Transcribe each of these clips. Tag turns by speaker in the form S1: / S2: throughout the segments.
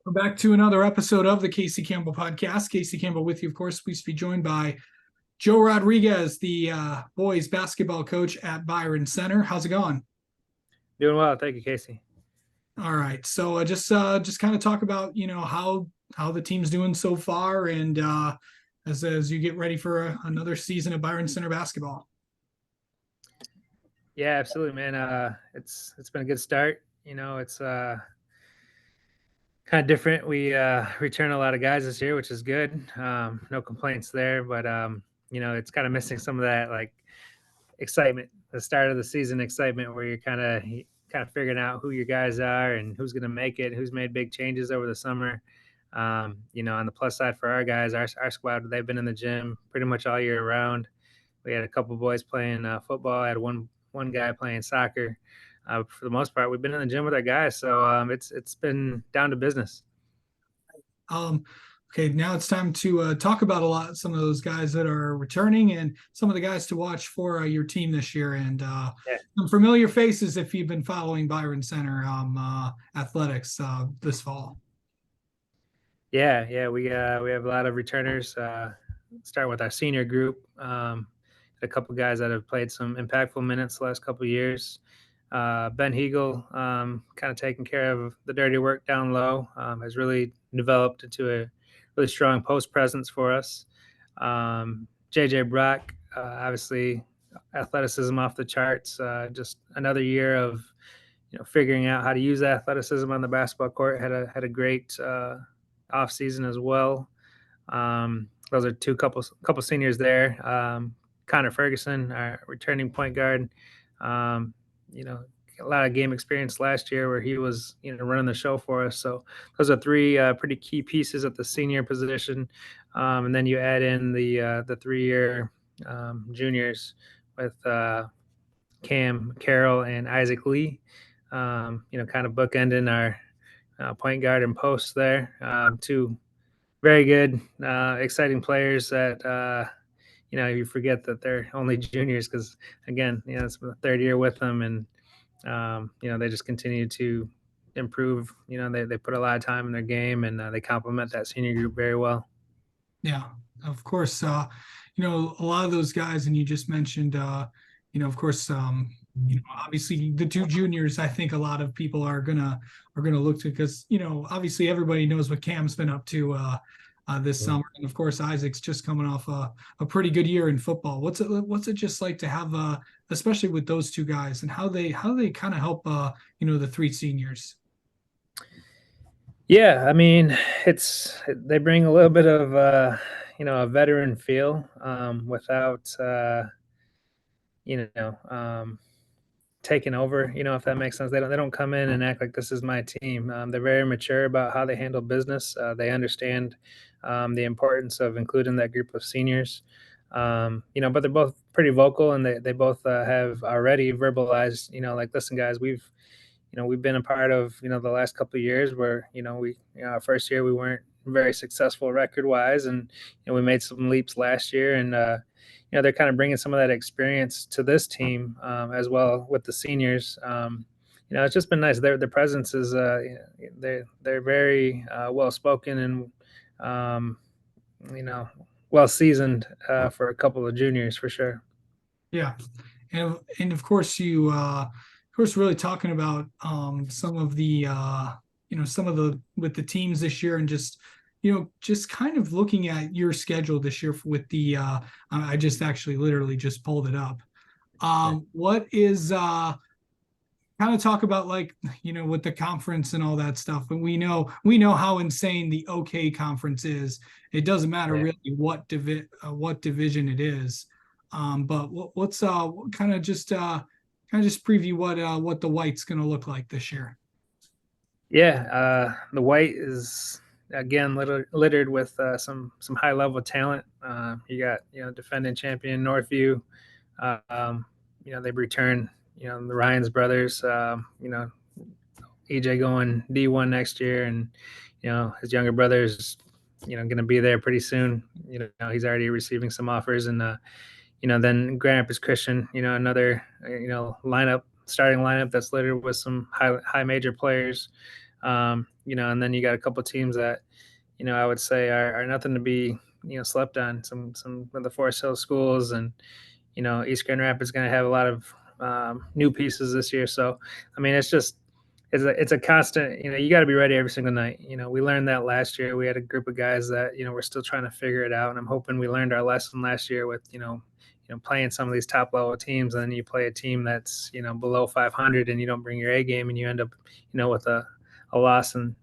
S1: We're back to another episode of the Casey Campbell podcast. Casey Campbell with you, of course, pleased to be joined by Joe Rodriguez, the boys basketball coach at Byron Center. How's it going?
S2: Doing well. Thank you, Casey.
S1: All right. So just kind of talk about, how the team's doing so far and as you get ready for another season of Byron Center basketball.
S2: Yeah, absolutely, man. It's been a good start. It's kind of different. We return a lot of guys this year, which is good. No complaints there, but it's kind of missing some of that like excitement, the start of the season excitement, where you're kind of figuring out who your guys are and who's going to make it, who's made big changes over the summer. On the plus side for our guys, our squad, they've been in the gym pretty much all year round. We had a couple boys playing football. I had one guy playing soccer. For the most part, we've been in the gym with our guys, so it's been down to business.
S1: Um, okay, now it's time to talk about some of those guys that are returning and some of the guys to watch for your team this year, and
S2: Yeah,
S1: some familiar faces if you've been following Byron Center athletics this fall.
S2: yeah. We have a lot of returners. Start with our senior group. A couple guys that have played some impactful minutes the last couple of years. Ben Hegel, kind of taking care of the dirty work down low, has really developed into a really strong post presence for us. JJ Brock, obviously, athleticism off the charts. Just another year of figuring out how to use athleticism on the basketball court. Had a great off season as well. Those are couple seniors there. Connor Ferguson, our returning point guard. Um, a lot of game experience last year where he was, running the show for us. So those are three pretty key pieces at the senior position. And then you add in the 3-year juniors with Cam Carroll and Isaac Lee. Kind of bookending our point guard and post there. Two very good, exciting players that you forget that they're only juniors because again, it's the third year with them, and they just continue to improve. They put a lot of time in their game, and they complement that senior group very well.
S1: Yeah, of course. A lot of those guys, and you just mentioned, of course, obviously the two juniors. I think a lot of people are gonna look to because obviously everybody knows what Cam's been up to this summer, and of course Isaac's just coming off a pretty good year in football. What's it just like to have, especially with those two guys, and how they kind of help the three seniors.
S2: Yeah, I mean, they bring a little bit of a veteran feel without you know um, taking over. If that makes sense. They don't come in and act like this is my team. They're very mature about how they handle business. They understand the importance of including that group of seniors. But they're both pretty vocal, and they both have already verbalized. Like, listen, guys, we've been a part of the last couple of years where we our first year we weren't very successful record wise, and we made some leaps last year, and they're kind of bringing some of that experience to this team as well with the seniors. It's just been nice. Their presence is they're very well spoken and um, you know well seasoned for a couple of juniors for sure.
S1: Yeah, and of course really talking about some of the some of the with the teams this year, and just kind of looking at your schedule this year with the I just actually literally just pulled it up. What is kind of talk about, like, with the conference and all that stuff, and we know how insane the OK conference is. It doesn't matter
S2: Yeah.
S1: really what division it is. But what's kind of just preview what the white's going to look like this year.
S2: Yeah, the white is again littered with some high level talent. You got defending champion Northview. Um, they've returned the Ryan's brothers. EJ going D1 next year, and his younger brother's going to be there pretty soon. He's already receiving some offers, and then Grand Rapids Christian. Another starting lineup that's littered with some high major players. And then you got a couple teams that, I would say are nothing to be, slept on. Some of the Forest Hill schools, and East Grand Rapids going to have a lot of new pieces this year. So, I mean, it's a constant. You got to be ready every single night. We learned that last year. We had a group of guys that we're still trying to figure it out, and I'm hoping we learned our lesson last year with playing some of these top level teams, and then you play a team that's below 500, and you don't bring your A game, and you end up with a loss in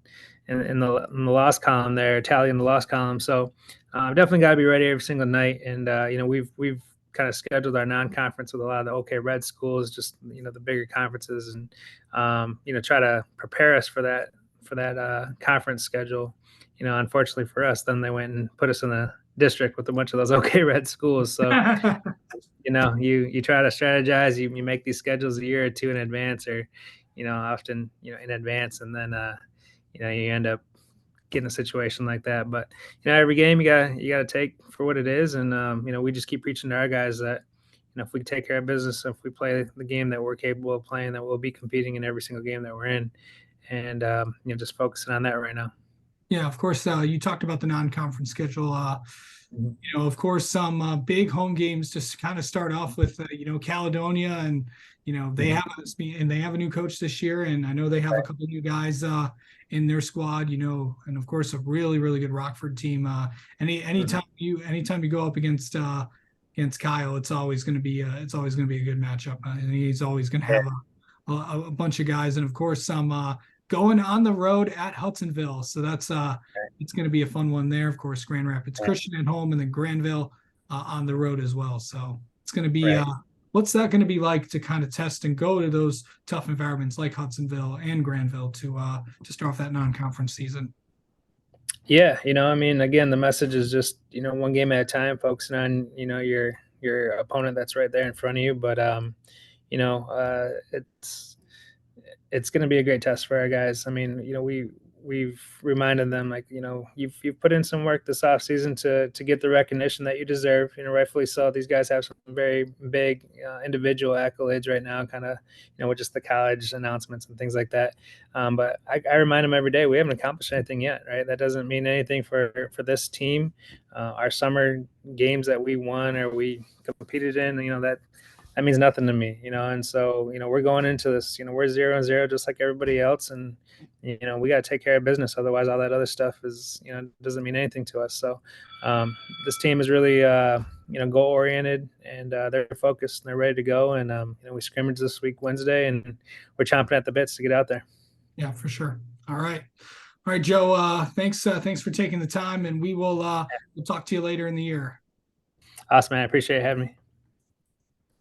S2: the loss column there, tally in the loss column. So definitely got to be ready every single night, and we've kind of scheduled our non-conference with a lot of the OK Red schools, just the bigger conferences, and try to prepare us for that conference schedule. Unfortunately for us, then they went and put us in a district with a bunch of those OK Red schools. So you try to strategize, you make these schedules a year or two in advance, or often in advance, and then you end up getting a situation like that. But every game you gotta take for what it is, and we just keep preaching to our guys that if we take care of business, if we play the game that we're capable of playing, that we'll be competing in every single game that we're in, and just focusing on that right now.
S1: Yeah, of course. You talked about the non-conference schedule.
S2: Mhm.
S1: Of course, some big home games just kind of start off with, Caledonia, and they
S2: Mhm.
S1: have a new coach this year, and I know they have a couple new guys in their squad. And of course, a really really good Rockford team.
S2: Mhm.
S1: Anytime you go up against Kyle, it's always going to be a good matchup, and he's always going to have a bunch of guys, and of course some going on the road at Hudsonville. So that's it's going to be a fun one there. Of course, Grand Rapids
S2: Right.
S1: Christian at home, and then Granville on the road as well. So it's going to be
S2: Right.
S1: what's that going to be like to kind of test and go to those tough environments like Hudsonville and Granville to start off that non-conference season?
S2: Yeah, I mean, again, the message is just one game at a time, focusing on your opponent that's right there in front of you. But it's going to be a great test for our guys. I mean, we've reminded them, like, you've put in some work this off season to get the recognition that you deserve. Rightfully so. These guys have some very big individual accolades right now, kind of with just the college announcements and things like that. But I remind them every day we haven't accomplished anything yet. Right? That doesn't mean anything for this team. Our summer games that we won or we competed in, that means nothing to me, And so, we're going into this, we're 0-0 just like everybody else, and we got to take care of business. Otherwise, all that other stuff is, doesn't mean anything to us. So, this team is really, goal oriented, and they're focused and they're ready to go. And we scrimmage this week Wednesday, and we're chomping at the bits to get out there.
S1: Yeah, for sure. All right, Joe. Thanks for taking the time, and we'll talk to you later in the year.
S2: Awesome, man. I appreciate having me.